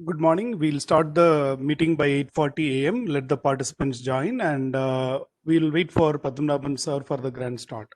Good morning. We'll start the meeting by 8:40 a.m. Let the participants join, and we'll wait for Padmanabhan sir for the grand start.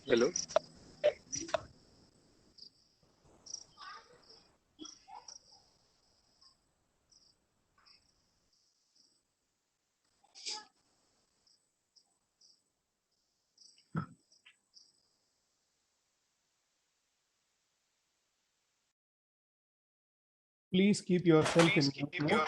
Hello. Please keep yourself in mute mode.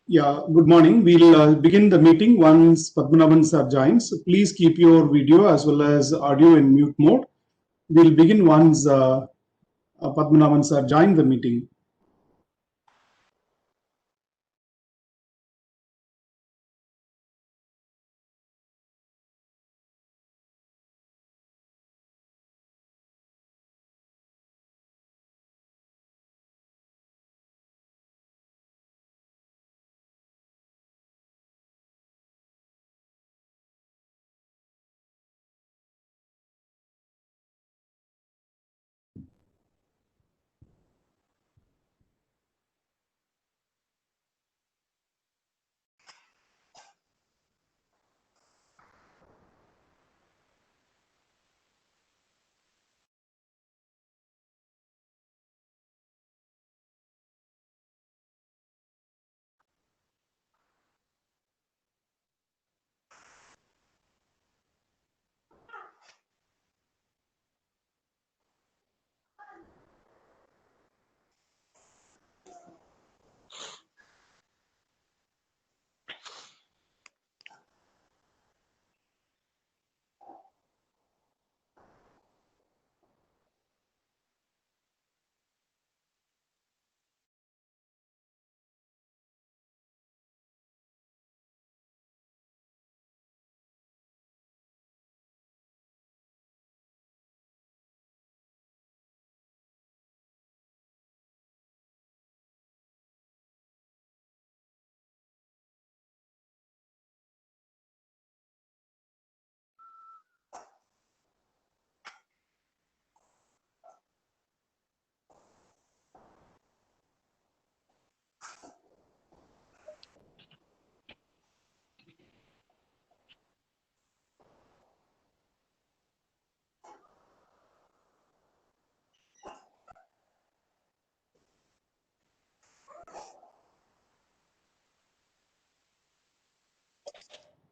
Yeah, good morning. We'll begin the meeting once Padmanabhan sir joins. So please keep your video as well as audio in mute mode. We'll begin once Padmanabhan sir join the meeting.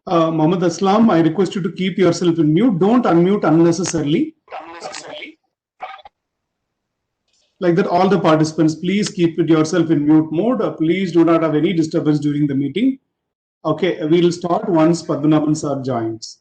Mohammed Aslam, I request you to keep yourself in mute. Don't unmute unnecessarily. Like that, all the participants, please keep it yourself in mute mode. Please do not have any disturbance during the meeting. Okay, we'll start once Padmanabhan sir joins.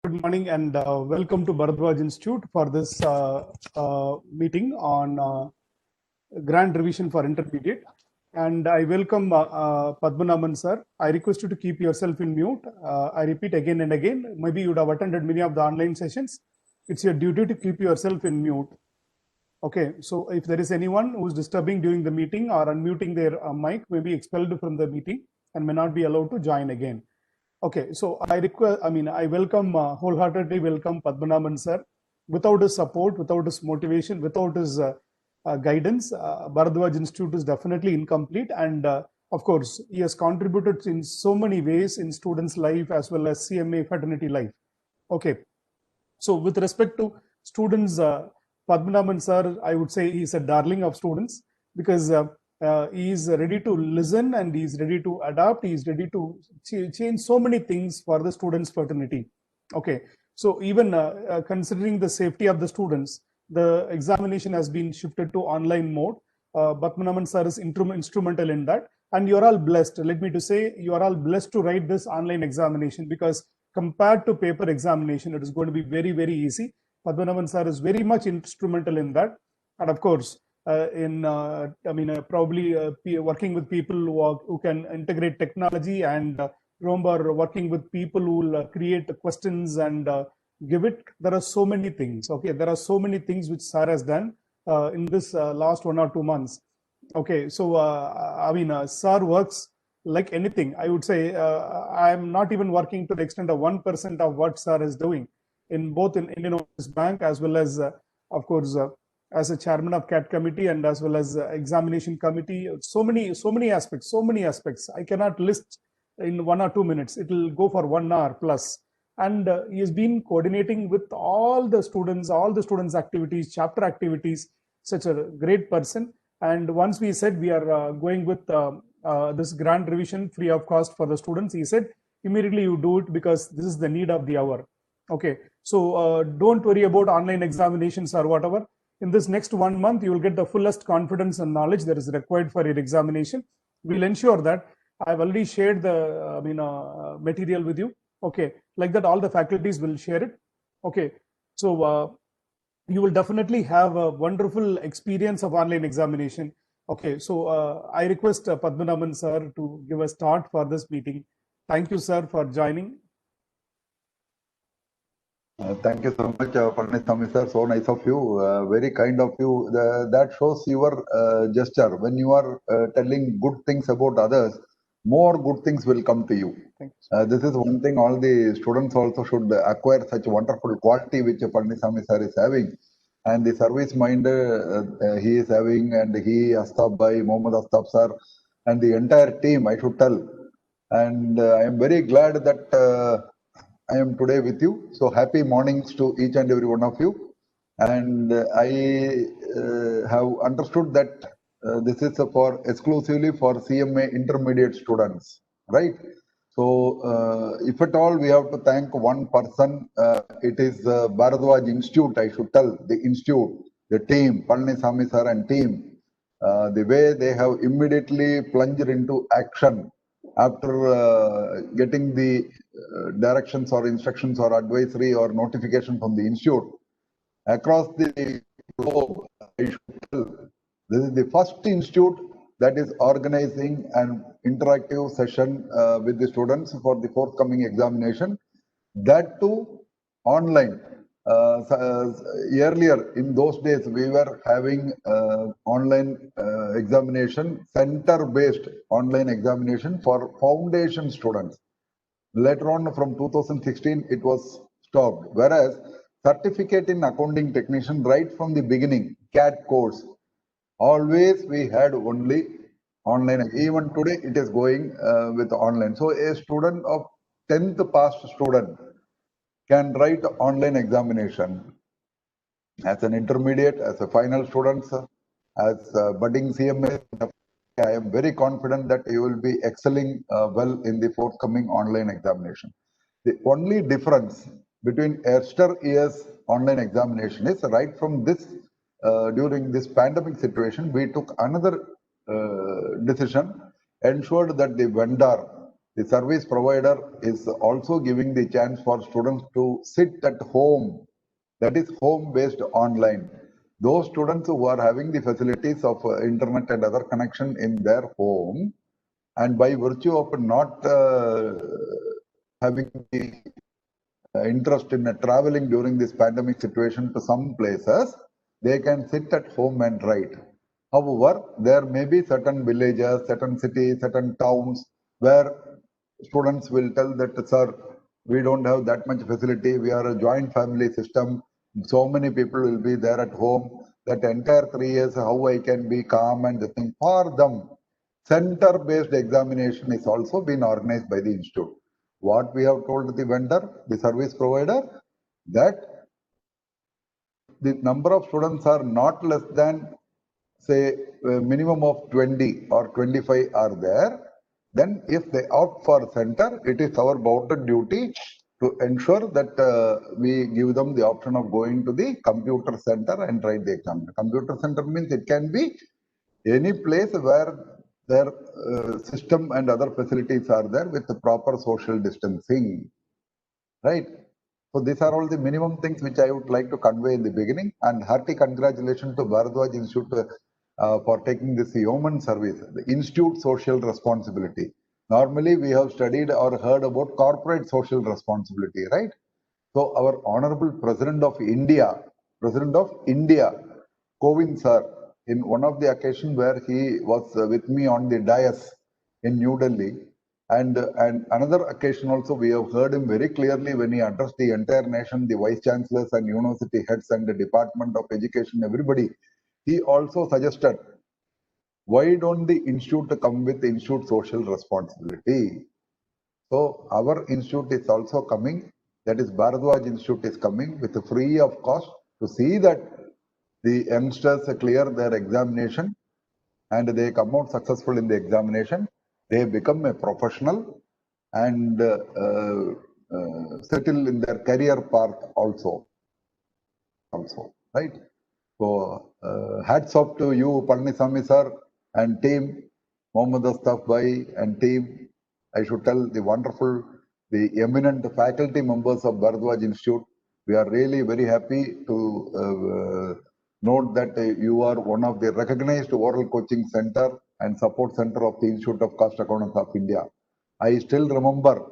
Good morning and welcome to Bharadwaj Institute for this meeting on Grand Revision for Intermediate. And I welcome Padmanabhan sir. I request you to keep yourself in mute. I repeat again and again, maybe you would have attended many of the online sessions. It's your duty to keep yourself in mute. Okay, so if there is anyone who's disturbing during the meeting or unmuting their mic, may be expelled from the meeting and may not be allowed to join again. Okay, so I welcome, wholeheartedly welcome Padmanabhan sir. Without his support, without his motivation, without his guidance, Bharadwaj Institute is definitely incomplete. And of course, he has contributed in so many ways in students' life as well as CMA fraternity life. Okay, so with respect to students, Padmanabhan sir, I would say he's a darling of students because he is ready to listen and he's ready to adapt. He's ready to change so many things for the students' fraternity. Okay, so even considering the safety of the students, the examination has been shifted to online mode. Padmanabhan sir is instrumental in that, and you're all blessed. Let me to say, you are all blessed to write this online examination because compared to paper examination, it is going to be very, very easy. Padmanabhan sir is very much instrumental in that. And of course, probably working with people who can integrate technology and remember working with people who will create questions and give it. There are so many things. Okay, there are so many things which sir has done in this last 1 or 2 months. Okay, so sir works like anything. I would say I'm not even working to the extent of 1% of what sir is doing in both in Indian Overseas Bank as well as, of course, as a chairman of CAT committee and as well as examination committee. So many aspects. I cannot list in 1 or 2 minutes. It will go for 1 hour plus. and he has been coordinating with all the students' activities, chapter activities. Such a great person. And once we said we are going with this grant revision free of cost for the students, he said immediately you do it because this is the need of the hour. Okay, so don't worry about online examinations or whatever. In this next 1 month, you will get the fullest confidence and knowledge that is required for your examination. We'll ensure that. I've already shared the material with you. Okay, like that, all the faculties will share it. Okay, so you will definitely have a wonderful experience of online examination. Okay, so I request Padmanabhan sir to give a start for this meeting. Thank you, sir, for joining. Thank you so much, Palniswamy sir. So nice of you. Very kind of you. That shows your gesture. When you are telling good things about others, more good things will come to you. This is one thing all the students also should acquire such wonderful quality which Palniswamy sir is having. And the service mind he is having, and he, Astab Bhai, Mohammad Astab sir, and the entire team, I should tell. And I am very glad that I am today with you. So happy mornings to each and every one of you. And I have understood that this is for exclusively for CMA intermediate students, right? So if at all we have to thank one person, it is Bharadwaj Institute, I should tell, the institute, the team, Palniswamy sir and team, the way they have immediately plunged into action after getting the directions or instructions or advisory or notification from the institute across the globe. I should tell, this is the first institute that is organizing an interactive session with the students for the forthcoming examination, that too online. Earlier in those days, we were having online examination, center-based online examination for foundation students. Later on, from 2016, it was stopped. Whereas certificate in accounting technician, right from the beginning, CAT course, always we had only online. Even today, it is going with online. So a student of 10th passed student can write online examination as an intermediate, as a final student, as budding CMA. I am very confident that you will be excelling well in the forthcoming online examination. The only difference between yesteryear's online examination is right from this, during this pandemic situation, we took another decision, ensured that the vendor, the service provider is also giving the chance for students to sit at home, that is home-based online. Those students who are having the facilities of internet and other connection in their home, and by virtue of not having the interest in traveling during this pandemic situation to some places, they can sit at home and write. However, there may be certain villages, certain cities, certain towns where students will tell that, sir, we don't have that much facility. We are a joint family system. So many people will be there at home. That entire 3 years, how I can be calm and the thing. For them, center-based examination is also been organized by the institute. What we have told the vendor, the service provider, that the number of students are not less than, say, a minimum of 20 or 25 are there, then if they opt for center, it is our bounden duty to ensure that we give them the option of going to the computer center and write the exam. Computer center means it can be any place where their system and other facilities are there with the proper social distancing, right? So these are all the minimum things which I would like to convey in the beginning, and hearty congratulations to Bharadwaj Institute for taking this yeoman service, the Institute Social Responsibility. Normally we have studied or heard about corporate social responsibility, right? So our Honorable President of India, Kovind sir, in one of the occasions where he was with me on the dais in New Delhi, and another occasion also we have heard him very clearly when he addressed the entire nation, the vice chancellors and university heads and the Department of Education, everybody. He also suggested, why don't the institute come with institute social responsibility? So our institute is also coming that is Bharadwaj Institute is coming with free of cost to see that the youngsters clear their examination and they come out successful in the examination. They become a professional and settle in their career path also, right? So hats off to you, Palnisamy sir and team, Mohammad Astaf Bhai and team. I should tell the wonderful, the eminent faculty members of Bharadwaj Institute. We are really very happy to note that you are one of the recognized oral coaching center and support center of the Institute of Cost Accountants of India. I still remember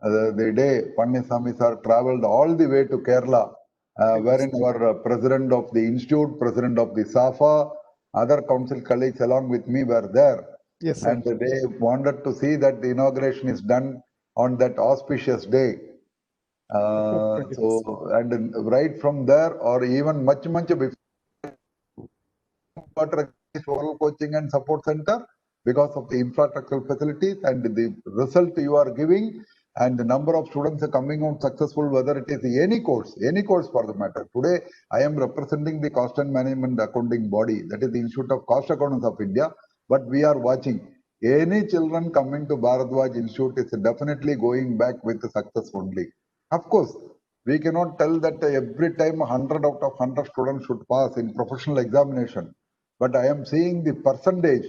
the day Palnisamy sir traveled all the way to Kerala, wherein our president of the institute, president of the SAFA, other council colleagues along with me were there. Yes, sir. And they wanted to see that the inauguration is done on that auspicious day. And right from there, or even much before, oral coaching and support center because of the infrastructural facilities and the result you are giving and the number of students are coming out successful, whether it is any course for the matter. Today, I am representing the cost and management accounting body, that is the Institute of Cost Accountants of India, but we are watching any children coming to Bharadwaj Institute is definitely going back with success only. Of course, we cannot tell that every time 100 out of 100 students should pass in professional examination, but I am seeing the percentage,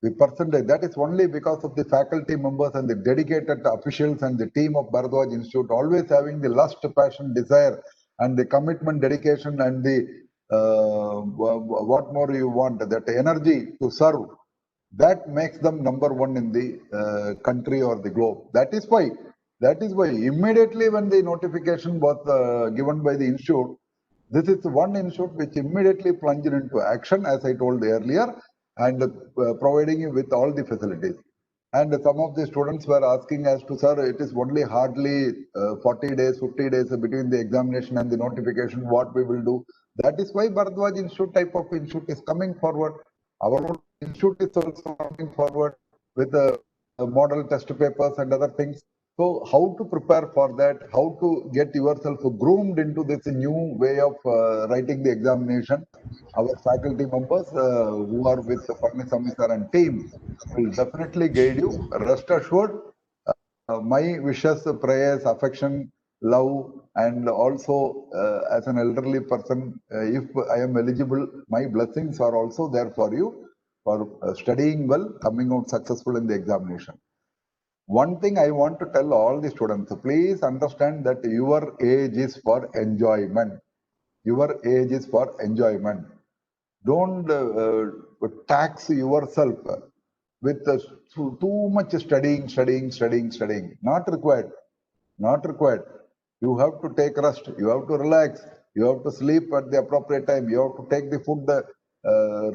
that is only because of the faculty members and the dedicated officials and the team of Bharadwaj Institute always having the lust, passion, desire and the commitment, dedication and the what more you want, that energy to serve, that makes them number one in the country or the globe. That is why immediately when the notification was given by the institute, this is one institute which immediately plunged into action, as I told earlier, and providing you with all the facilities. And some of the students were asking as to, sir, it is only hardly 40 days, 50 days between the examination and the notification, what we will do. That is why Bharadwaj Institute type of institute is coming forward. Our own institute is also coming forward with model test papers and other things. So how to prepare for that, how to get yourself groomed into this new way of writing the examination. Our faculty members who are with the Palnisamy sir and team will definitely guide you. Rest assured, my wishes, prayers, affection, love, and also as an elderly person, if I am eligible, my blessings are also there for you for studying well, coming out successful in the examination. One thing I want to tell all the students, please understand that your age is for enjoyment. Your age is for enjoyment. Don't tax yourself with too much studying. Not required. You have to take rest. You have to relax. You have to sleep at the appropriate time. You have to take the food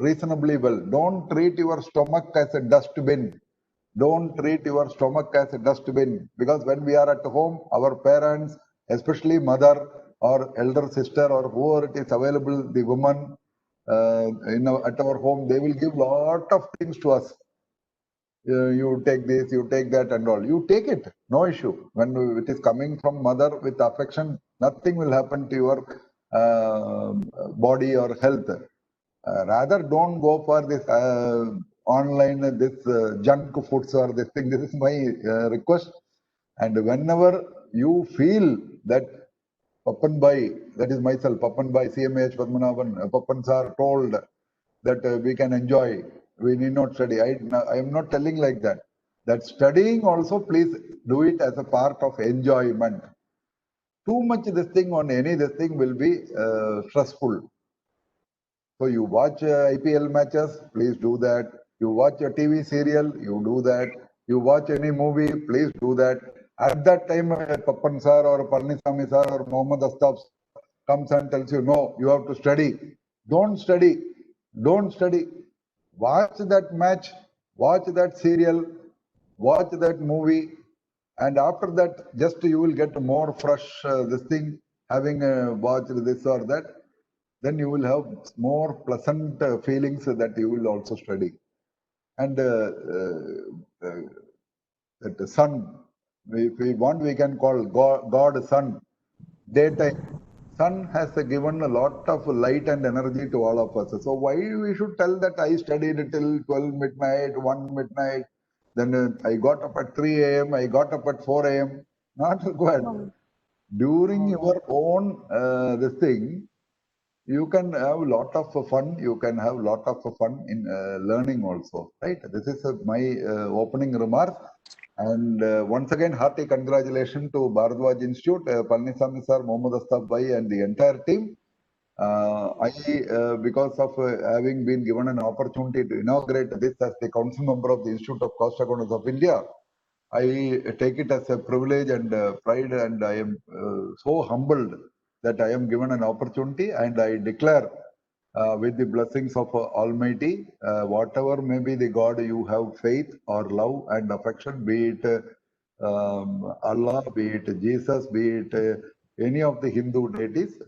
reasonably well. Don't treat your stomach as a dustbin. Don't treat your stomach as a dustbin, because when we are at home, our parents, especially mother or elder sister or whoever it is available, the woman at our home, they will give lot of things to us. You take this, you take that and all. You take it, no issue. When it is coming from mother with affection, nothing will happen to your body or health. Rather, don't go for this online, this junk foods or this thing. This is my request. And whenever you feel that Pappan Bhai, that is myself, Pappan Bhai, CMH Padmanabhan, Pappan sir told that we can enjoy, we need not study. I am not telling like that. That studying also, please do it as a part of enjoyment. Too much this thing on any this thing will be stressful. So you watch IPL matches, please do that. You watch a TV serial, you do that. You watch any movie, please do that. At that time, Pappan sir or Palnisamy sir or Mohammad Astaf comes and tells you, no, you have to study. Don't study. Don't study. Watch that match, watch that serial, watch that movie, and after that, just you will get more fresh this thing, having watched this or that. Then you will have more pleasant feelings that you will also study. And that sun, if we want, we can call God sun. daytime. Sun has given a lot of light and energy to all of us. So why we should tell that I studied till 12 midnight, 1 midnight, then I got up at 3 a.m., I got up at 4 a.m. Not required. During your own this thing, you can have a lot of fun. You can have a lot of fun in learning also, right? This is my opening remark. And once again, hearty congratulations to Bharadwaj Institute, Palnisamy sir, Mohammad Astaf Bhai, and the entire team. Because of having been given an opportunity to inaugurate this as the council member of the Institute of Cost Accountants of India, I take it as a privilege and pride, and I am so humbled that I am given an opportunity, and I declare with the blessings of Almighty, whatever may be the God you have faith or love and affection, be it Allah, be it Jesus, be it any of the Hindu deities,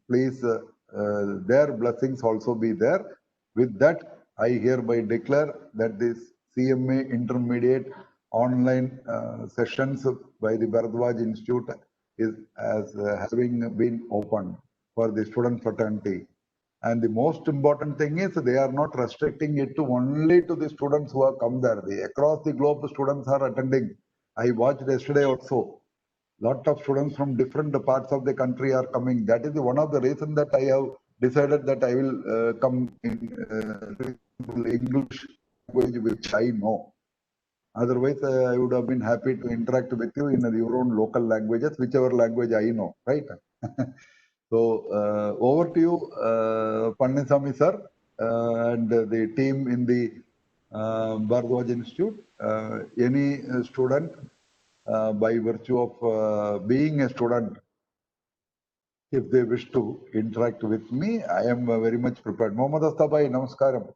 please their blessings also be there. With that, I hereby declare that this CMA intermediate online sessions by the Bharadwaj Institute is as having been opened for the student fraternity. And the most important thing is they are not restricting it to only to the students who have come there. Across the globe, students are attending. I watched yesterday also. Lot of students from different parts of the country are coming. That is one of the reasons that I have decided that I will come in English language which I know. Otherwise, I would have been happy to interact with you in your own local languages, whichever language I know, right? So, over to you, Palnisamy sir, and the team in the Bharadwaj Institute. Any student, by virtue of being a student, if they wish to interact with me, I am very much prepared. Mohammad Astaf Bhai, namaskaram.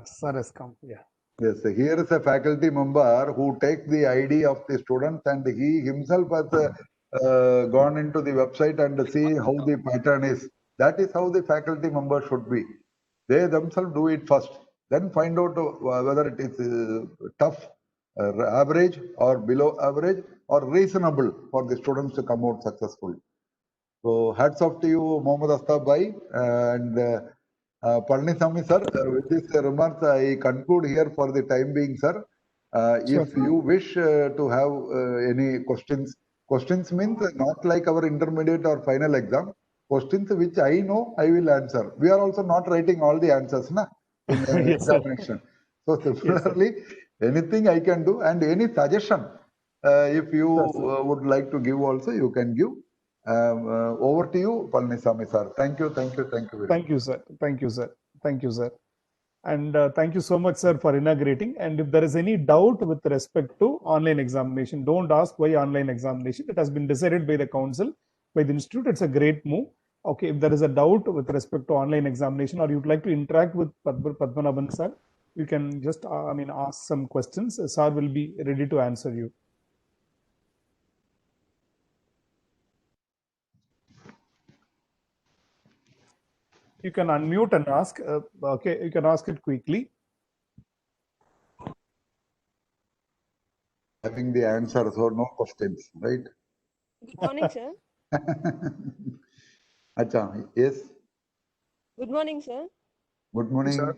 Sir has come. Yeah. Yes, here is a faculty member who takes the ID of the students, and he himself has gone into the website and see how the pattern is. That is how the faculty member should be. They themselves do it first, then find out whether it is tough, average, or below average, or reasonable for the students to come out successful. So hats off to you, Mohammad Astaf Bhai, and Palnisamy sir. With this remarks, I conclude here for the time being, sir. If you wish to have any questions means not like our intermediate or final exam. Questions which I know, I will answer. We are also not writing all the answers, na, in the Yes, sir. examination. So similarly, anything I can do, and any suggestion, if you would like to give also, you can give. Over to you, Palnisamy sir. Thank you very much. Thank you, sir. Thank you, sir. Thank you, sir. And thank you so much, sir, for inaugurating. And if there is any doubt with respect to online examination, don't ask why online examination. It has been decided by the council, by the institute. It's a great move. Okay, if there is a doubt with respect to online examination, or you'd like to interact with Padmanabhan sir, you can just, ask some questions. Sir will be ready to answer you. You can unmute and ask. Okay, you can ask it quickly. Having the answer, so no questions, right? Good morning, sir. Acha, yes. Good morning, sir. Good morning. Sir.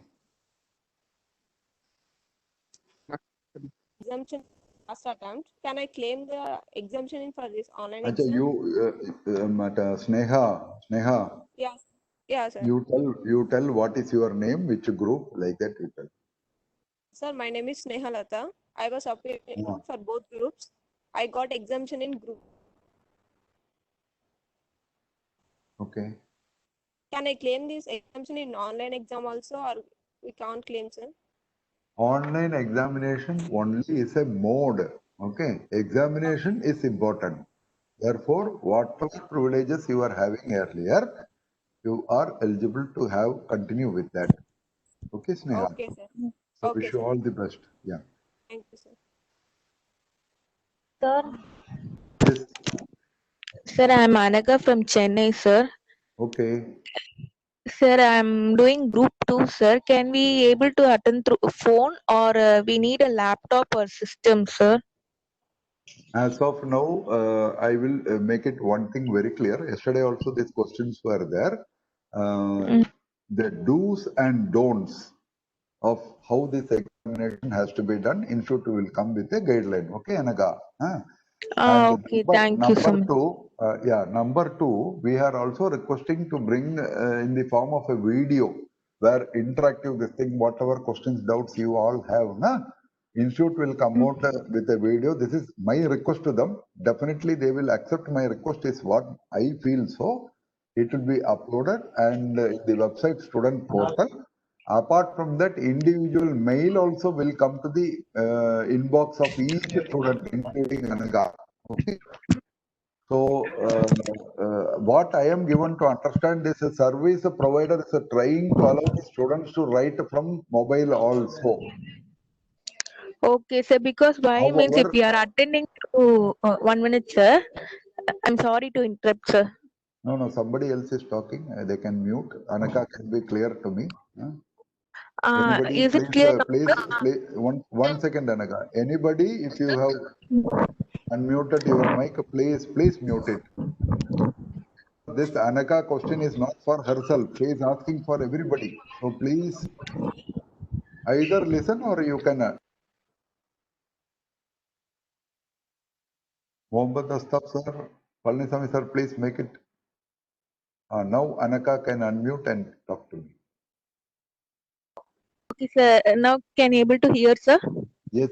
Exemption last attempt. Can I claim the exemption for this online Acha, exam? you, Sneha. Yes. Yeah, sir. You tell what is your name, which group, like that you tell. Sir, my name is Sneha Lata. I was appearing for both groups. I got exemption in group. Okay. Can I claim this exemption in online exam also, or we can't claim, sir? Online examination only is a mode. Okay. Examination is important. Therefore, whatever privileges you are having earlier, you are eligible to have continue with that. Okay, Sneha. Okay, sir. So Okay, wish you sir. all the best. Yeah. Thank you, sir. Sir, Yes. sir, I'm Anagha from Chennai, sir. Okay. Sir, I'm doing group 2, sir. Can we able to attend through phone, or we need a laptop or system, sir? As of now, I will make it one thing very clear. Yesterday also these questions were there. Mm. The do's and don'ts of how this examination has to be done, Institute will come with a guideline. Okay, Anaga. And Okay, thank you so much. number two, we are also requesting to bring in the form of a video where interactive this thing, whatever questions, doubts you all have, Institute will come out with a video. This is my request to them. Definitely they will accept my request is what I feel so. It will be uploaded and in the website student portal. Apart from that, individual mail also will come to the inbox of each student, including Anaga. Okay. So, what I am given to understand is a service provider is trying to allow the students to write from mobile also. Okay, sir, because why means if However, we are attending to 1 minute, sir. I'm sorry to interrupt, sir. no, somebody else is talking. They can mute. Anaka can be clear to me. Anybody, Is it please, clear now, please, one second, Anaka. Anybody, if you have unmuted your mic, please mute it. This Anaka question is not for herself. She is asking for everybody. So please either listen or you can. Mohammed Astaf sir, Palnisami sir, please make it. Now Anaka can unmute and talk to me. Okay, sir. Now can you able to hear, sir? Yes.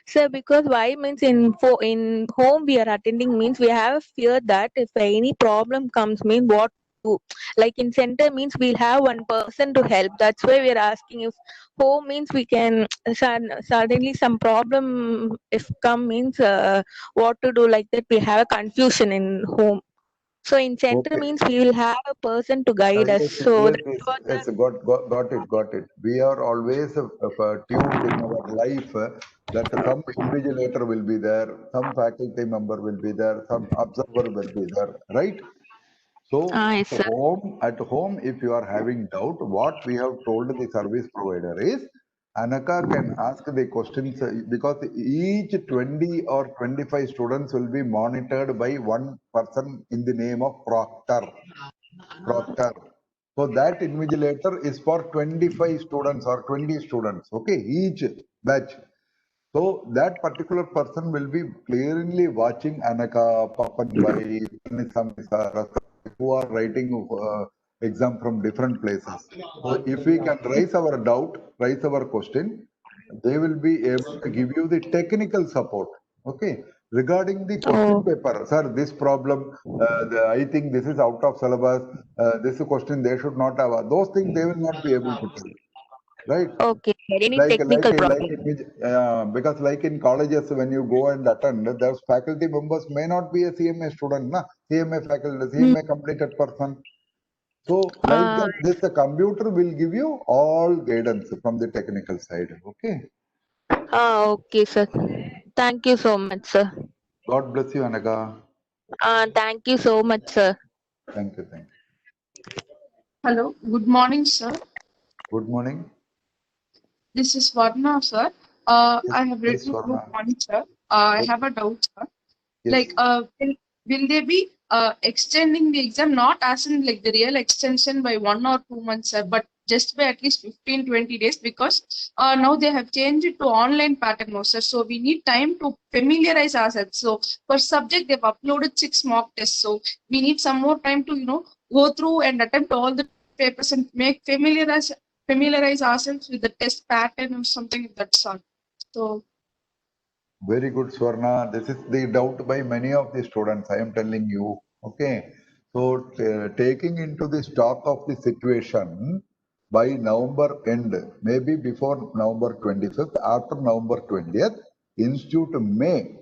Sir, because why means in home we are attending means we have fear that if any problem comes means what to do. Like in center means we'll have one person to help. That's why we are asking if home means we can suddenly some problem if come means what to do, like that we have a confusion in home. So in center Okay. means we will have a person to guide us. So Yes. Got it. We are always tuned in our life that some invigilator will be there, some faculty member will be there, some observer will be there, right? So yes, sir. at home, if you are having doubt, what we have told the service provider is, Anaka can ask the questions because each 20 or 25 students will be monitored by one person in the name of proctor. So that invigilator is for 25 students or 20 students, okay, each batch. So that particular person will be clearly watching Anaka, Papanbai, who are writing exam from different places. So if we can raise our doubt, raise our question, they will be able to give you the technical support. Okay. Regarding the question paper, sir, this problem, I think this is out of syllabus. This question they should not have. Those things they will not be able to tell. Right? Okay, any technical problem. Because like in colleges, when you go and attend, those faculty members may not be a CMA student, CMA faculty, CMA completed person. So like that, this the computer will give you all guidance from the technical side. Okay. Okay, sir. Thank you so much, sir. God bless you, Anaka. Thank you so much, sir. Thank you. Hello, good morning, sir. Good morning. This is Varna, sir. I have read the group one, sir. I have a doubt, sir. Yes. Like, will they be extending the exam, not as in like the real extension by 1 or 2 months, sir, but just by at least 15-20 days, because now they have changed it to online pattern now, sir. So we need time to familiarize ourselves. So per subject, they've uploaded 6 mock tests. So we need some more time to, go through and attempt all the papers and make familiarize ourselves with the test pattern or something of that sort. So very good, Swarna. This is the doubt by many of the students. I am telling you. Okay. So taking into the stock of the situation by November end, maybe before November 25th, after November 20th, Institute may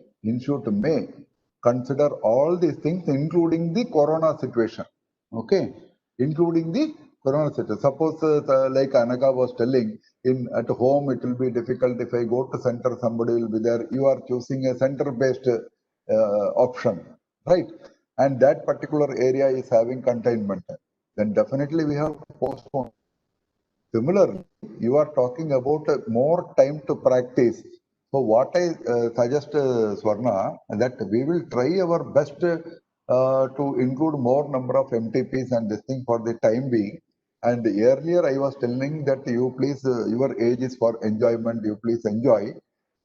consider all these things, including the Corona situation. Okay. Including the Corona situation. Suppose like Anaka was telling, at home it will be difficult. If I go to center, somebody will be there. You are choosing a center based option, right? And that particular area is having containment, then definitely we have to postpone. Similarly, you are talking about more time to practice. So what I suggest, Swarna, that we will try our best to include more number of MTPs and this thing for the time being. And earlier I was telling that you please, your age is for enjoyment, you please enjoy.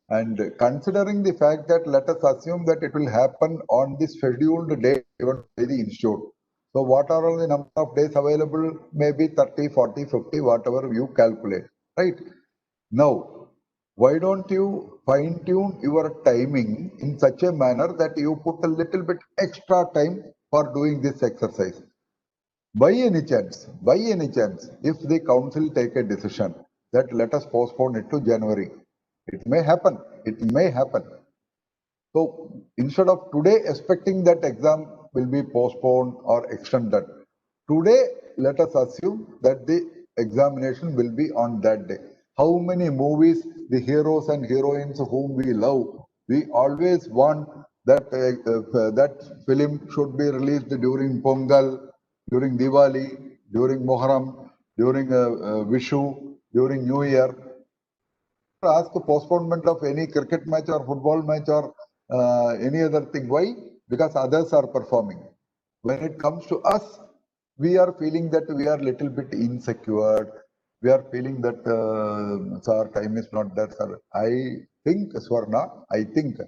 And considering the fact that let us assume that it will happen on the scheduled day given by the institute. So what are all the number of days available? Maybe 30, 40, 50, whatever you calculate, right? Now, why don't you fine tune your timing in such a manner that you put a little bit extra time for doing this exercise? By any chance, if the council take a decision that let us postpone it to January, it may happen. It may happen. So instead of today expecting that exam will be postponed or extended, today let us assume that the examination will be on that day. How many movies, the heroes and heroines whom we love, we always want that that film should be released during Pongal, during Diwali, during Muharram, during Vishu, during New Year. Ask postponement of any cricket match or football match or any other thing. Why? Because others are performing. When it comes to us, we are feeling that we are little bit insecure. We are feeling that our time is not there, sir. I think, Swarna, I think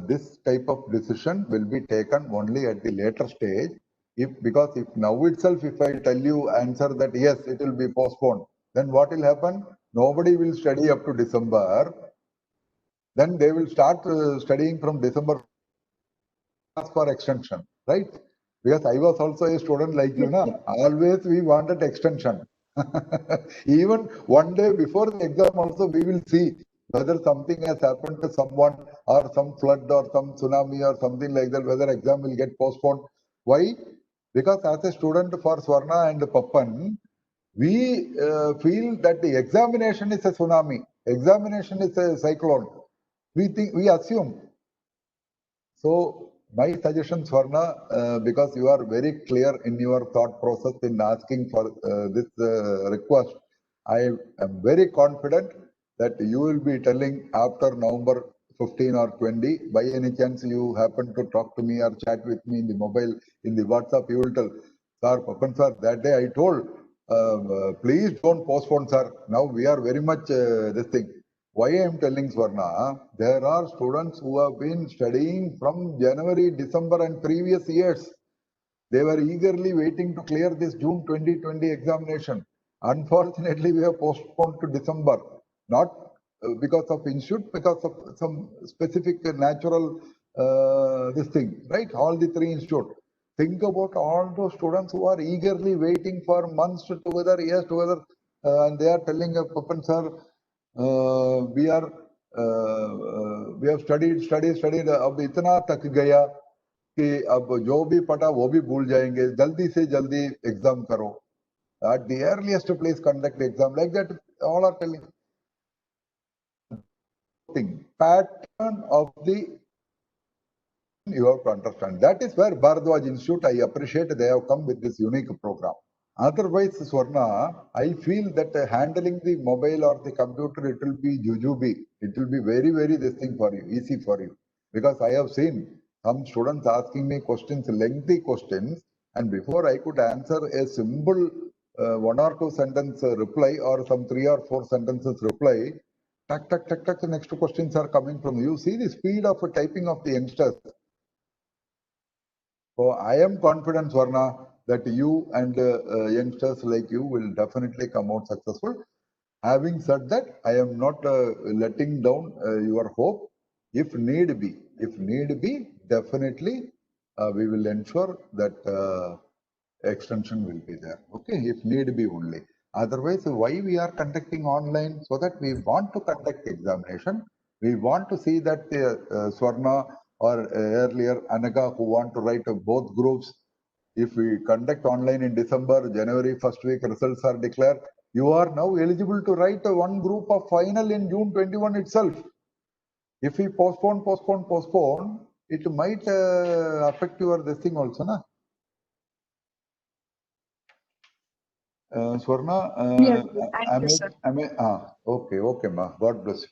this type of decision will be taken only at the later stage. Because if now itself, if I tell you answer that yes, it will be postponed, then what will happen? Nobody will study up to December. Then they will start studying from December for extension, right? Because I was also a student like you, na? Always we wanted extension. Even one day before the exam also we will see whether something has happened to someone or some flood or some tsunami or something like that, whether exam will get postponed. Why? Because as a student for Swarna and Pappan, we feel that the examination is a tsunami, examination is a cyclone. We assume. So my suggestion, Swarna, because you are very clear in your thought process in asking for this request, I am very confident that you will be telling after November 15 or 20, by any chance you happen to talk to me or chat with me in the mobile, in the WhatsApp, you will tell, sir, Papan sir, that day I told, please don't postpone, sir. Now we are very much this thing. Why I am telling Swarna, there are students who have been studying from January, December and previous years. They were eagerly waiting to clear this June 2020 examination. Unfortunately, we have postponed to December, not because of institute, because of some specific natural this thing, right? All the three institutes. Think about all those students who are eagerly waiting for months together, years together, and they are telling Papan sir, we are we have studied अब इतना थक गया कि अब जो भी पढ़ा वो भी भूल जाएंगे जल्दी से जल्दी एग्जाम करो at the earliest please conduct exam like that all are telling pattern of the you have to understand that is where Bharadwaj Institute I appreciate they have come with this unique program. Otherwise, Swarna, I feel that handling the mobile or the computer, it will be jujube. It will be very, very this thing for you, easy for you. Because I have seen some students asking me questions, lengthy questions, and before I could answer a simple one or two sentence reply or some 3 or 4 sentences reply, tuck, the next questions are coming from you. See the speed of typing of the youngsters. So I am confident, Swarna, that you and youngsters like you will definitely come out successful. Having said that, I am not letting down your hope. If need be, definitely we will ensure that extension will be there. Okay, if need be only. Otherwise, why we are conducting online? So that we want to conduct examination. We want to see that Swarna or earlier Anaga who want to write both groups. If we conduct online in December, January first week results are declared, you are now eligible to write one group of final in June 21 itself. If we postpone, it might affect your this thing also, na? Swarna, Yes, sir. Thank you, sir. okay, ma. God bless you.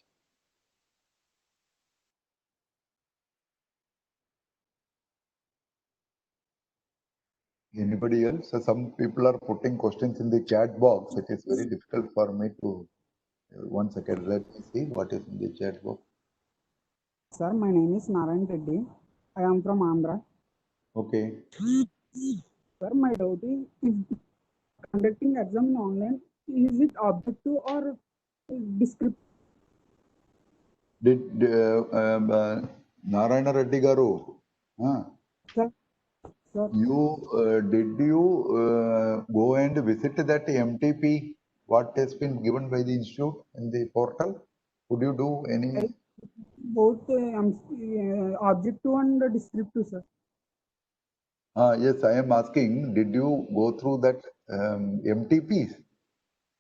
Anybody else? So some people are putting questions in the chat box. It is very difficult for me to. 1 second, let me see what is in the chat box. Sir, my name is Narayan Reddy. I am from Andhra. Okay. Sir, my doubt is conducting exam in online, is it objective or descriptive? Did Narayana Reddy Garu, Sir, sir, did you go and visit that MTP? What has been given by the institute in the portal? Could you do any? both objective and descriptive, sir. Yes, I am asking. Did you go through that MTPs?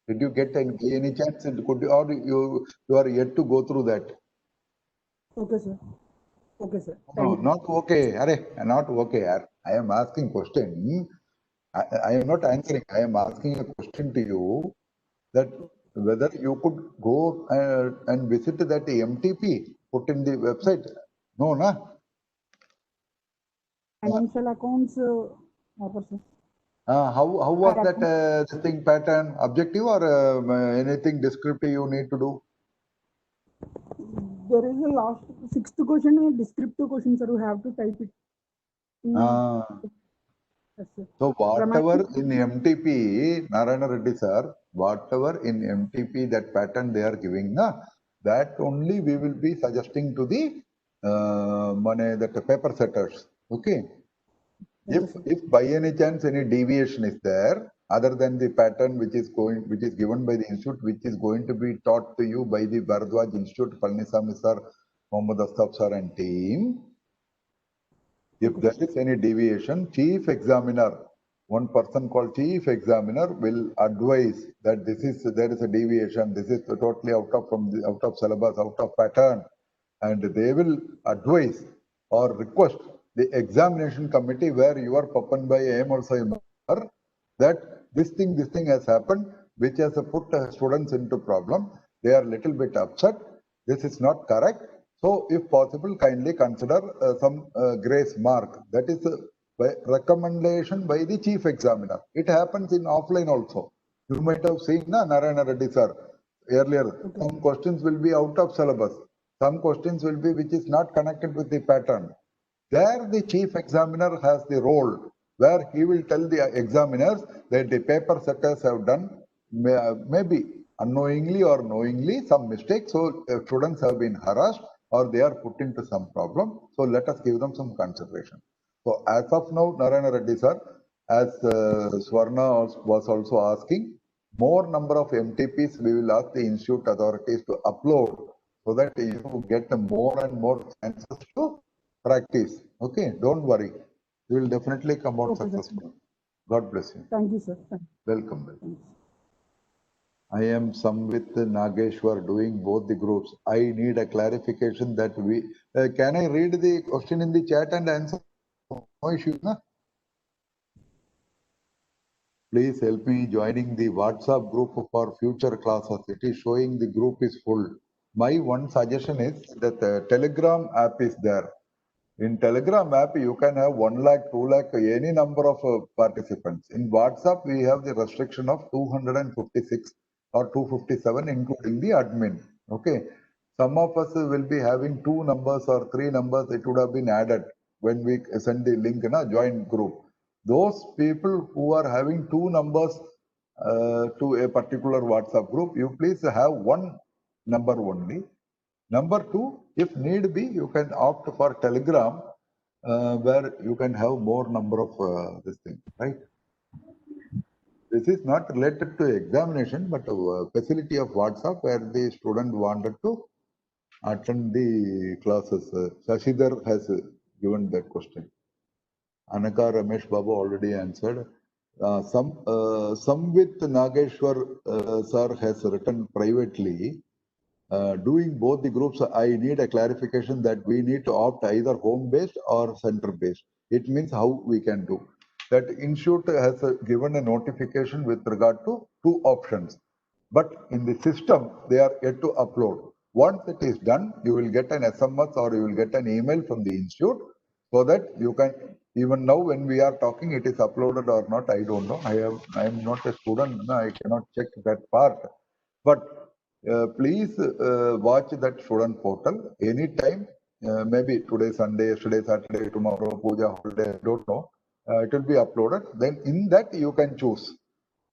Did you get any chance? Could you, or you are yet to go through that? Okay, sir. Okay, sir. No, Thank you. not okay. Arre, not okay. I am asking question. I am not answering. I am asking a question to you that whether you could go and visit that MTP put in the website. No, na? Financial accounts, offer, sir. How was that this thing pattern? Objective or anything descriptive you need to do? There is a last sixth question, a descriptive question, sir. You have to type it. Yes, sir. So whatever in MTP, Narayana Reddy sir, whatever in MTP that pattern they are giving, that only we will be suggesting to the that paper setters. Okay. If by any chance any deviation is there, other than the pattern which is given by the institute, which is going to be taught to you by the Bharadwaj Institute, Palnisamy sir, Mohammad Astaf sir and team, if there is any deviation, chief examiner, one person called chief examiner will advise that there is a deviation, this is totally out of syllabus, out of pattern, and they will advise or request the examination committee where you are Papan by AM also that this thing has happened, which has put students into problem. They are little bit upset. This is not correct. So, if possible, kindly consider some grace mark. That is by recommendation by the chief examiner. It happens in offline also. You might have seen, Narayana Reddy sir, earlier. Some questions will be out of syllabus. Some questions will be which is not connected with the pattern. There, the chief examiner has the role where he will tell the examiners that the paper setters have done maybe unknowingly or knowingly some mistakes. So, students have been harassed or they are put into some problem. So let us give them some consideration. So as of now, Narayana Reddy sir, as Swarna was also asking, more number of MTPs we will ask the institute authorities to upload so that you get more and more chances to practice. Okay, don't worry. You will definitely come out successful. God bless you. Thank you, sir. Welcome. I am Samvit Nageshwar doing both the groups. I need a clarification that we can I read the question in the chat and answer? No issue, na? Please help me joining the WhatsApp group for future classes. It is showing the group is full. My one suggestion is that the Telegram app is there. In Telegram app, you can have 1 lakh, 2 lakh, any number of participants. In WhatsApp, we have the restriction of 256 or 257, including the admin. Okay. Some of us will be having 2 numbers or 3 numbers. It would have been added when we send the link in a joint group. Those people who are having 2 numbers to a particular WhatsApp group, you please have 1 number only. Number 2, if need be, you can opt for Telegram, where you can have more number of this thing, right? This is not related to examination, but a facility of WhatsApp where the student wanted to attend the classes. Shashidhar has given that question. Anaka Ramesh Babu already answered. Samvit Nageshwar sir has written privately. Doing both the groups, I need a clarification that we need to opt either home-based or center-based. It means how we can do. That institute has given a notification with regard to 2 options. But in the system, they are yet to upload. Once it is done, you will get an SMS or you will get an email from the institute so that you can Even now, when we are talking, it is uploaded or not, I don't know. I am not a student, no, I cannot check that part. But please watch that student portal anytime. Maybe today Sunday, yesterday Saturday, tomorrow Puja holiday, I don't know. It will be uploaded. Then in that you can choose.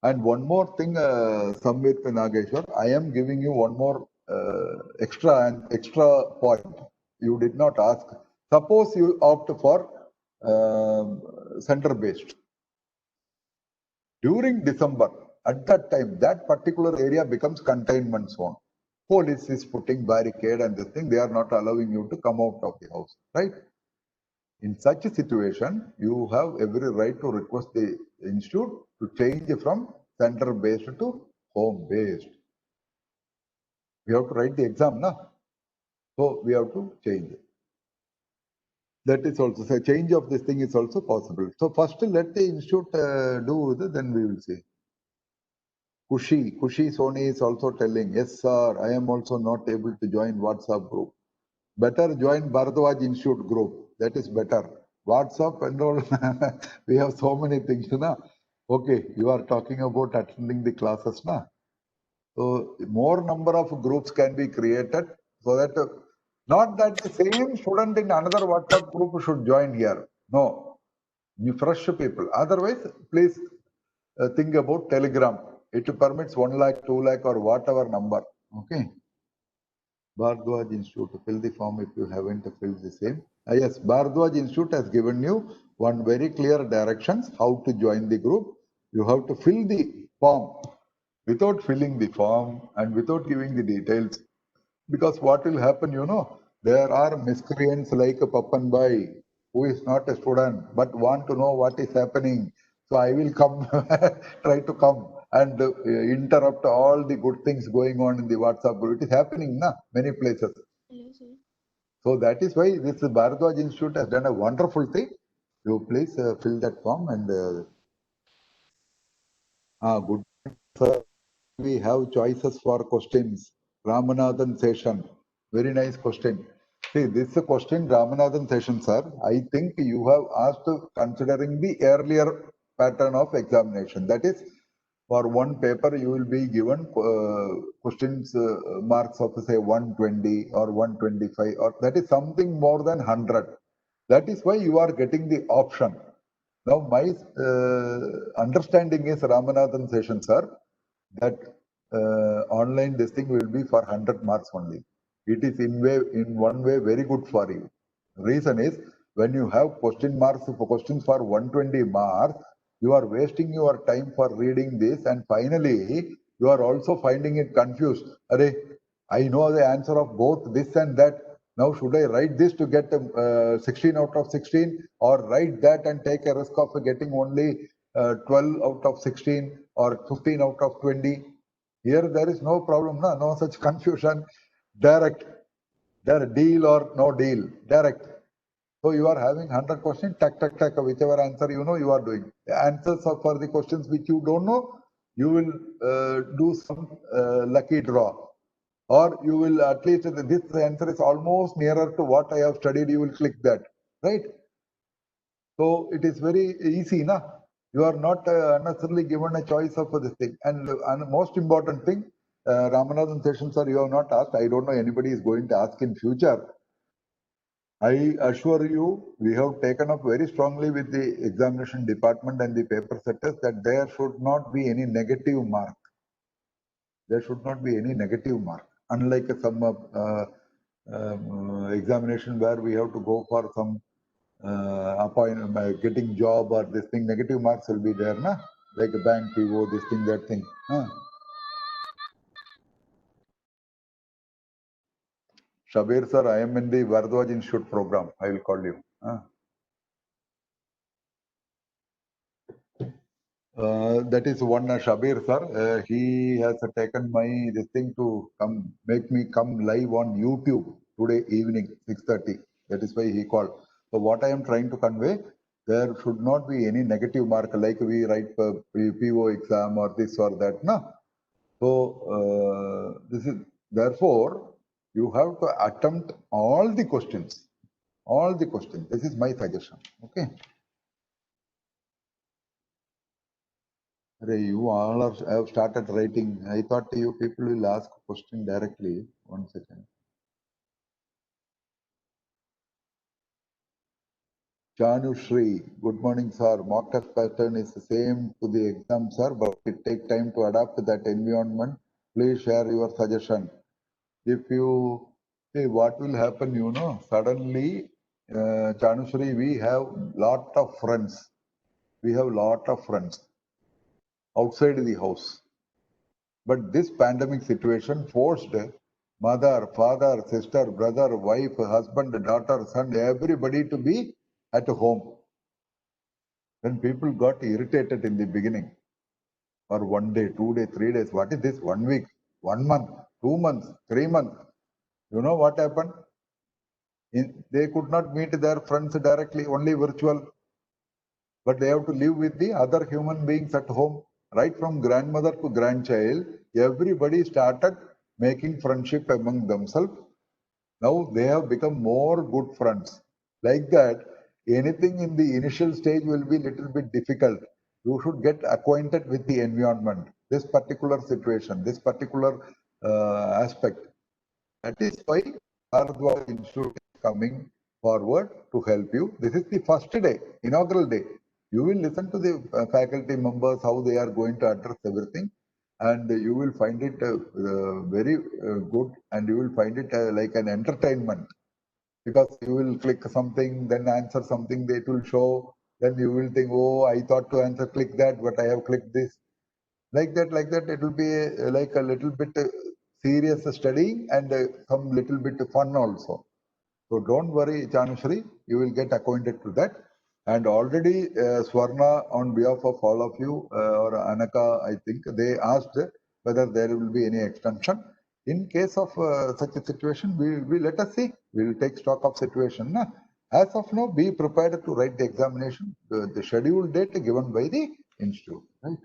And one more thing, Samvit Nageshwar, I am giving you one more extra point. You did not ask. Suppose you opt for center based. During December, at that time, that particular area becomes containment zone. Police is putting barricade and this thing, they are not allowing you to come out of the house, right? In such a situation, you have every right to request the institute to change from center based to home based. We have to write the exam, na? So we have to change it. That is also, so change of this thing is also possible. So first let the institute do this, then we will see. Kushi Sony is also telling, yes sir, I am also not able to join WhatsApp group. Better join Bharadwaj Institute group. That is better. WhatsApp and all, we have so many things, na? Okay, you are talking about attending the classes, na? So more number of groups can be created so that not that the same student in another WhatsApp group should join here. No, you fresh people. Otherwise, please think about Telegram. It permits 1 lakh, 2 lakh or whatever number. Okay. Bharadwaj Institute, fill the form if you haven't filled the same. Yes, Bharadwaj Institute has given you one very clear directions how to join the group. You have to fill the form. Without filling the form and without giving the details, because what will happen, you know, there are miscreants like Papan Bhai, who is not a student but want to know what is happening. So I will come, try to come and interrupt all the good things going on in the WhatsApp group. It is happening, na, many places. So that is why this Bharadwaj Institute has done a wonderful thing. You please fill that form and good. Sir, we have choices for questions. Ramanathan session. Very nice question. See, this question, Ramanathan session, sir. I think you have asked considering the earlier pattern of examination. That is, for one paper, you will be given questions marks of say 120 or 125, or that is something more than 100. That is why you are getting the option. Now, my understanding is, Ramanathan session, sir, that online this thing will be for 100 marks only. It is in one way very good for you. Reason is, when you have question marks for questions for 120 marks, you are wasting your time for reading this, and finally you are also finding it confused. Arey, I know the answer of both this and that. Now should I write this to get 16 out of 16, or write that and take a risk of getting only 12 out of 16 or 15 out of 20? Here there is no problem, no such confusion. Direct, there deal or no deal, direct. So you are having 100 questions, tack, whichever answer you know, you are doing. The answers for the questions which you don't know, you will do some lucky draw. Or you will at least, this answer is almost nearer to what I have studied, you will click that, right? So it is very easy, na? You are not unnecessarily given a choice of this thing. And most important thing, Ramanathan session, sir, you have not asked. I don't know anybody is going to ask in future. I assure you, we have taken up very strongly with the examination department and the paper setters that there should not be any negative mark. There should not be any negative mark. Unlike some examination where we have to go for some appointment, getting job or this thing, negative marks will be there, na? Like a bank PO, this thing, that thing. Shabir sir, I am in the Bharadwaj Institute program. I will call you. That is one Shabir sir. He has taken my this thing to come make me come live on YouTube today evening 6:30. That is why he called. So what I am trying to convey, there should not be any negative mark like we write PO exam or this or that. No. So this is therefore you have to attempt all the questions. All the questions. This is my suggestion. Okay. You all have started writing. I thought you people will ask question directly. 1 second. Chanu Shri, good morning, sir. Mock test pattern is the same to the exam, sir, but it takes time to adapt to that environment. Please share your suggestion. If you see what will happen, suddenly, Chanu Shri, we have lot of friends. We have lot of friends outside the house. But this pandemic situation forced mother, father, sister, brother, wife, husband, daughter, son, everybody to be at home. When people got irritated in the beginning, or 1 day, 2 days, 3 days, what is this? 1 week, 1 month, 2 months, 3 months. You know what happened? They could not meet their friends directly, only virtual. But they have to live with the other human beings at home. Right from grandmother to grandchild, everybody started making friendship among themselves. Now they have become more good friends. Like that, anything in the initial stage will be little bit difficult. You should get acquainted with the environment, this particular situation, this particular aspect. That is why Bharadwaj Institute is coming forward to help you. This is the first day, inaugural day. You will listen to the faculty members, how they are going to address everything, and you will find it very good, and you will find it like an entertainment, because you will click something, then answer something, it will show, then you will think, oh, I thought to answer, click that, but I have clicked this. Like that, it will be like a little bit serious studying and some little bit fun also. So don't worry, Chanushri, you will get acquainted to that. And already Swarna, on behalf of all of you, or Anaka, I think, they asked whether there will be any extension. In case of such a situation, we let us see. We will take stock of situation. Na? As of now, be prepared to write the examination, the scheduled date given by the institute. Right?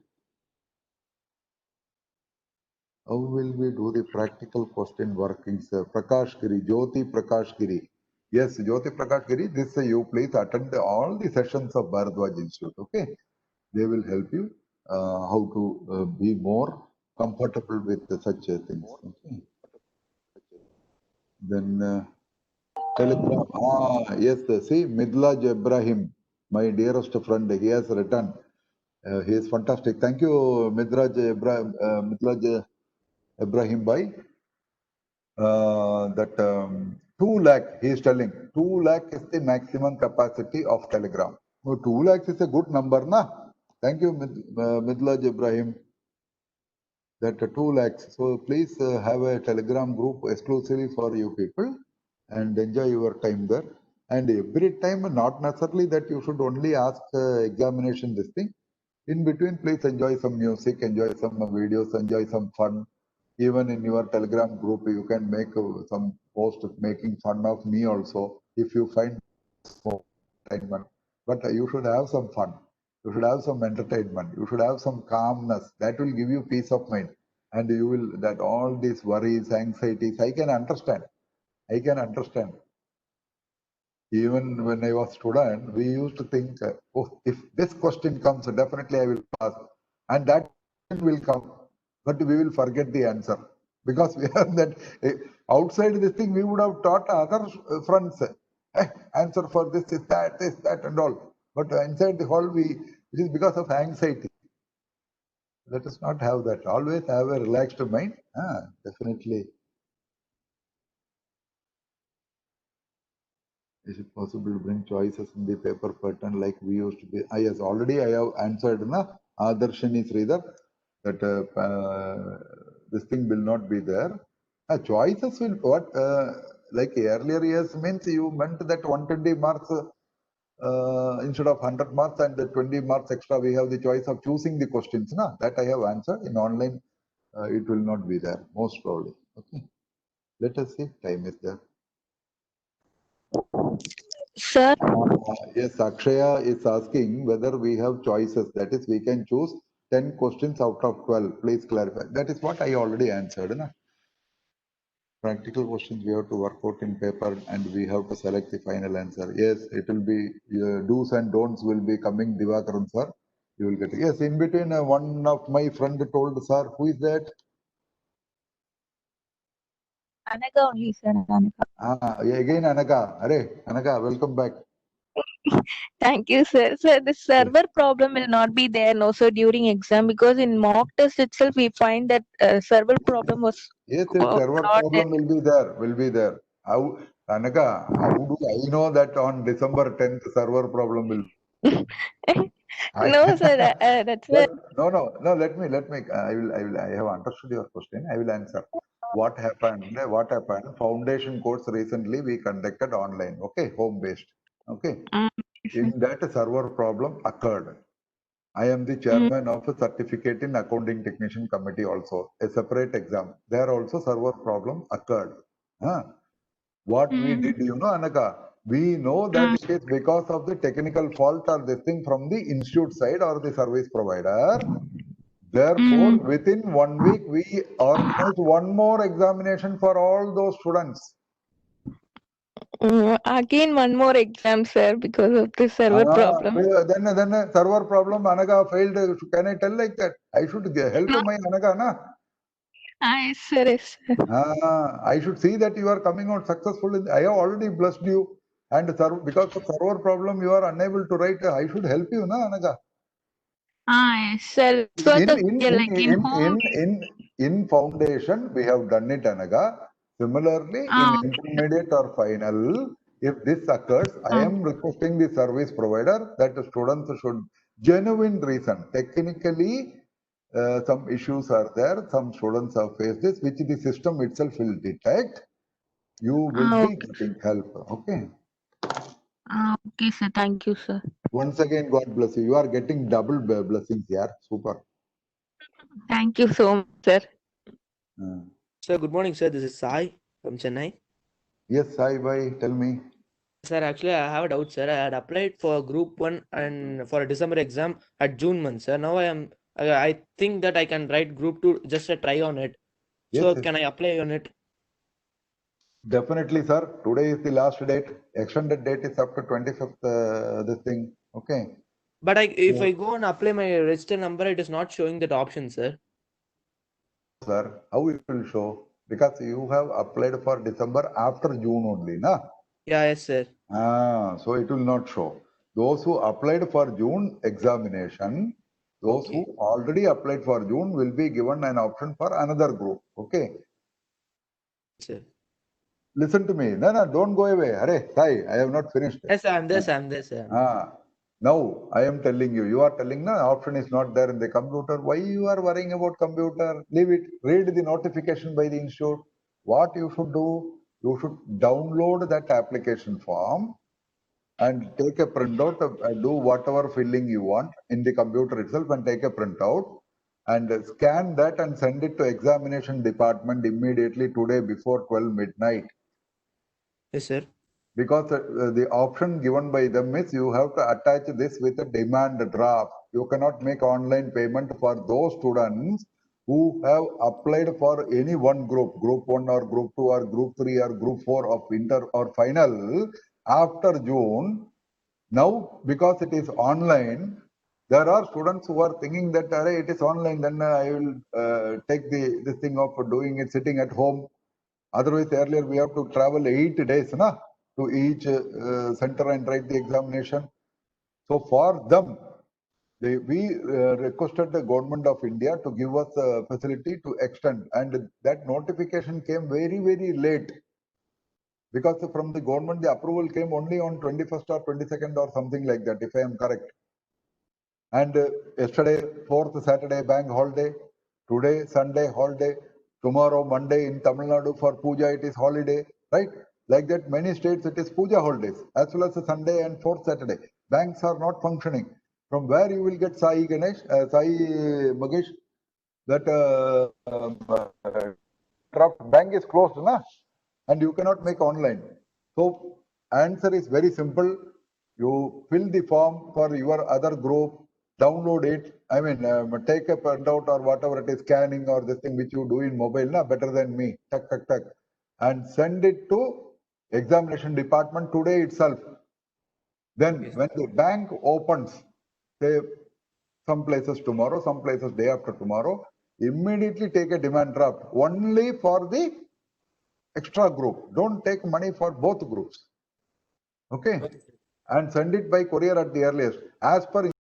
How will we do the practical question workings? Prakash Giri, Jyoti Prakash Giri. Yes, Jyoti Prakash Giri, this you please attend all the sessions of Bharadwaj Institute, okay? They will help you how to be more comfortable with such things, okay? Then Telegram, yes, see, Midlaj Ibrahim, my dearest friend, he has written. He is fantastic. Thank you, Midlaj Ibrahim Bhai. That 2 lakh, he is telling, 2 lakh is the maximum capacity of Telegram. So 2 lakhs is a good number, na? Thank you, Midlaj Ibrahim. That 2 lakhs. So please have a Telegram group exclusively for you people and enjoy your time there. And every time, not necessarily that you should only ask examination this thing. In between, please enjoy some music, enjoy some videos, enjoy some fun. Even in your Telegram group, you can make some post making fun of me also, if you find entertainment. But you should have some fun. You should have some entertainment. You should have some calmness. That will give you peace of mind. And you will, that all these worries, anxieties, I can understand. I can understand. Even when I was student, we used to think, oh, if this question comes, definitely I will pass. And that will come, but we will forget the answer. Because we have that, outside this thing, we would have taught other friends, answer for this is that, and all. But inside the hall, it is because of anxiety. Let us not have that. Always have a relaxed mind. Definitely. Is it possible to bring choices in the paper pattern like we used to be? Yes, already I have answered, na? Adarshani Sridhar, that this thing will not be there. Choices will, what, like earlier years means you meant that 120 marks instead of 100 marks and the 20 marks extra, we have the choice of choosing the questions. Na? That I have answered. In online, it will not be there, most probably. Okay. Let us see, time is there. Sir, Yes, Akshaya is asking whether we have choices. That is, we can choose 10 questions out of 12. Please clarify. That is what I already answered. Na? Practical questions we have to work out in paper and we have to select the final answer. Yes, it will be, do's and don'ts will be coming, Divakaran sir. You will get it. Yes, in between, one of my friend told, sir, who is that? Anaga only, sir. Anaga. Again, Anaka. Arey, Anaka, welcome back. Thank you, sir. Sir, the server problem will not be there, no, sir, during exam, because in mock test itself we find that server problem was Yes, yes, server not problem will be there, will be there. How, Anaka, how do I know that on December 10th server problem will? no, sir. That's where. No, let me, I have understood your question. I will answer. What happened? Foundation course recently we conducted online, okay, home based, okay. In that server problem occurred. I am the chairman of a certificate in accounting technician committee also, a separate exam. There also server problem occurred. What we did, Anaka, we know that it is because of the technical fault or this thing from the institute side or the service provider. Therefore, within 1 week, we organized one more examination for all those students. Again, one more exam, sir, because of the server problem. Then server problem, Anaga failed. Can I tell like that? I should help my Anaga, na? Yes, sir. Yes, sir. I should see that you are coming out successful. I have already blessed you. And because of server problem, you are unable to write. I should help you, na, Anaga? Yes, sir. So In foundation, we have done it, Anaga. Similarly, in intermediate or final, if this occurs, I am requesting the service provider that the students should genuine reason. Technically, some issues are there. Some students have faced this, which the system itself will detect. You will be getting help. Okay. Okay, sir. Thank you, sir. Once again, God bless you. You are getting double blessings here. Super. Thank you so much, sir. Sir, good morning, sir. This is Sai from Chennai. Yes, Sai, bhai, tell me. Sir, actually, I have a doubt, sir. I had applied for Group 1 and for a December exam at June month, sir. Now I think that I can write Group 2, just a try on it. So Yes, can I apply on it? Definitely, sir. Today is the last date. Extended date is up to 25th, this thing. Okay. But if I go and apply my register number, it is not showing that option, sir. Sir, how it will show? Because you have applied for December after June only, na? Yeah, yes, sir. So it will not show. Those who applied for June examination, those who already applied for June will be given an option for another group. Okay. Sir. Listen to me. No, don't go away. Hare, Sai, I have not finished. Yes, sir, I'm there, sir. Now I am telling you, you are telling, no, option is not there in the computer. Why you are worrying about computer? Leave it. Read the notification by the institute. What you should do? You should download that application form and take a printout, do whatever filling you want in the computer itself and take a printout and scan that and send it to examination department immediately today before 12 midnight. Yes, sir. Because the option given by them is you have to attach this with a demand draft. You cannot make online payment for those students who have applied for any one group, Group 1 or Group 2 or Group 3 or Group 4 of inter or final after June. Now, because it is online, there are students who are thinking that it is online, then I will take this thing of doing it sitting at home. Otherwise, earlier we have to travel 8 days to each center and write the examination. So for them, we requested the government of India to give us a facility to extend, and that notification came very, very late. Because from the government, the approval came only on 21st or 22nd or something like that, if I am correct. And yesterday, 4th Saturday, bank holiday. Today, Sunday, holiday. Tomorrow, Monday in Tamil Nadu for Puja, it is holiday, right? Like that, many states, it is Puja holidays, as well as a Sunday and 4th Saturday. Banks are not functioning. From where you will get Sai Ganesh, Sai Magesh, that bank is closed, na? And you cannot make online. So answer is very simple. You fill the form for your other group, download it. I mean, take a printout or whatever it is, scanning or this thing which you do in mobile, better than me. Tuck, and send it to examination department today itself. Then when the bank opens, say some places tomorrow, some places day after tomorrow. Immediately take a demand draft only for the extra group. Don't take money for both groups. Okay? And send it by courier at the earliest. As per